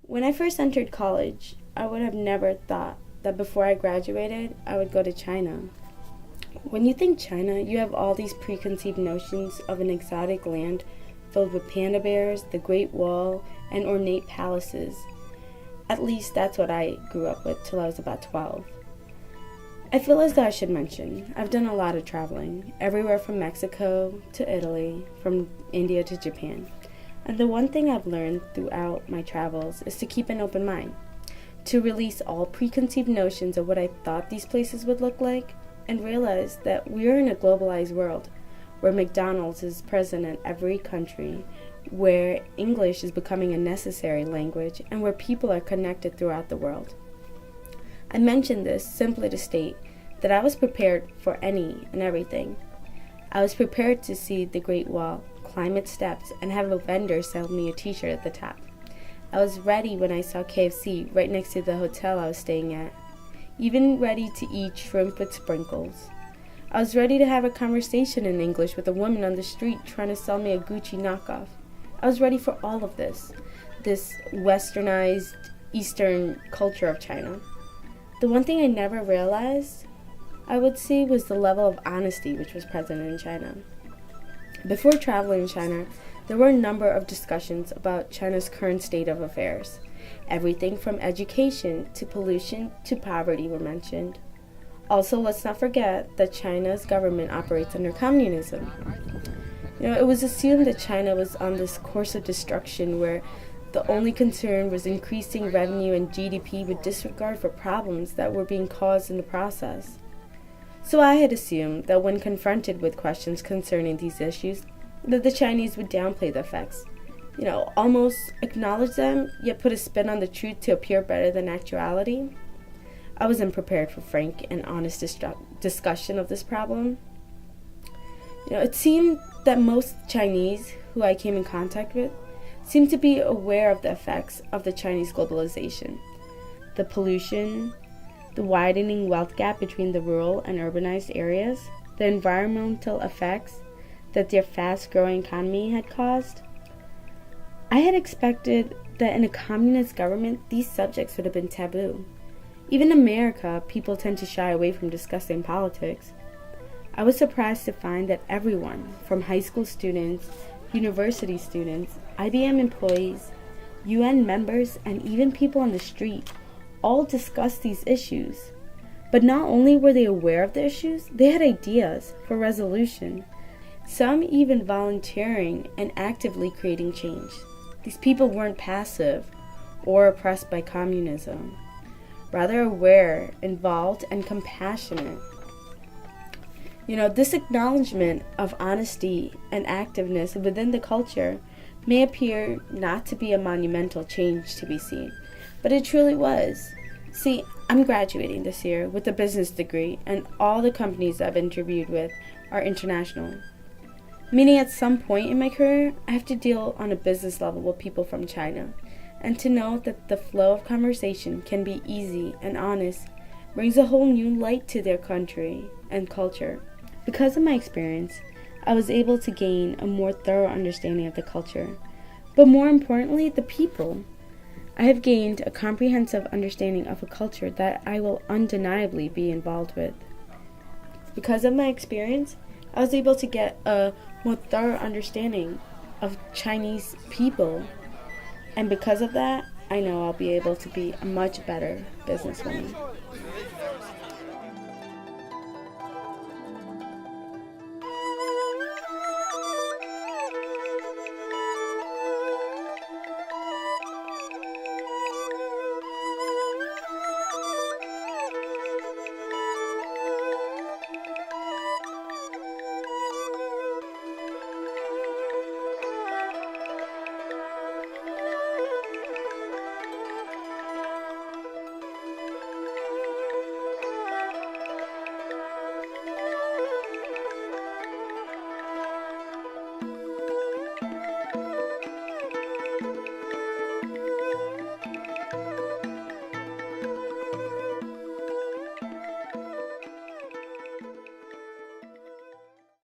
When I first entered college, I would have never thought that before I graduated, I would go to China. When you think China, you have all these preconceived notions of an exotic land filled with panda bears, the Great Wall, and ornate palaces. At least that's what I grew up with till I was about 12. I feel as though I should mention, I've done a lot of traveling, everywhere from Mexico to Italy, from India to Japan. And the one thing I've learned throughout my travels is to keep an open mind, to release all preconceived notions of what I thought these places would look like, and realize that we're in a globalized world where McDonald's is present in every country, where English is becoming a necessary language, and where people are connected throughout the world. I mention this simply to state that I was prepared for any and everything. I was prepared to see the Great Wall, climb its steps, and have a vendor sell me a t-shirt at the top. I was ready when I saw KFC right next to the hotel I was staying at, even ready to eat shrimp with sprinkles. I was ready to have a conversation in English with a woman on the street trying to sell me a Gucci knockoff. I was ready for all of this westernized Eastern culture of China. The one thing I never realized, I would say, was the level of honesty which was present in China. Before traveling to China, there were a number of discussions about China's current state of affairs. Everything from education to pollution to poverty were mentioned. Also, let's not forget that China's government operates under communism. It was assumed that China was on this course of destruction where the only concern was increasing revenue and GDP with disregard for problems that were being caused in the process. So I had assumed that when confronted with questions concerning these issues, that the Chinese would downplay the effects. Almost acknowledge them, yet put a spin on the truth to appear better than actuality. I wasn't prepared for frank and honest discussion of this problem. It seemed that most Chinese who I came in contact with seemed to be aware of the effects of the Chinese globalization. The pollution, the widening wealth gap between the rural and urbanized areas, the environmental effects that their fast-growing economy had caused. I had expected that in a communist government, these subjects would have been taboo. Even in America, people tend to shy away from discussing politics. I was surprised to find that everyone, from high school students, university students, IBM employees, UN members, and even people on the street, all discussed these issues. But not only were they aware of the issues, they had ideas for resolution, some even volunteering and actively creating change. These people weren't passive or oppressed by communism, rather aware, involved, and compassionate. This acknowledgement of honesty and activeness within the culture may appear not to be a monumental change to be seen, but it truly was. See, I'm graduating this year with a business degree, and all the companies I've interviewed with are international. Meaning at some point in my career, I have to deal on a business level with people from China, and to know that the flow of conversation can be easy and honest brings a whole new light to their country and culture. Because of my experience, I was able to gain a more thorough understanding of the culture, but more importantly, the people. I have gained a comprehensive understanding of a culture that I will undeniably be involved with. Because of my experience, I was able to get a more thorough understanding of Chinese people, and because of that, I know I'll be able to be a much better businesswoman.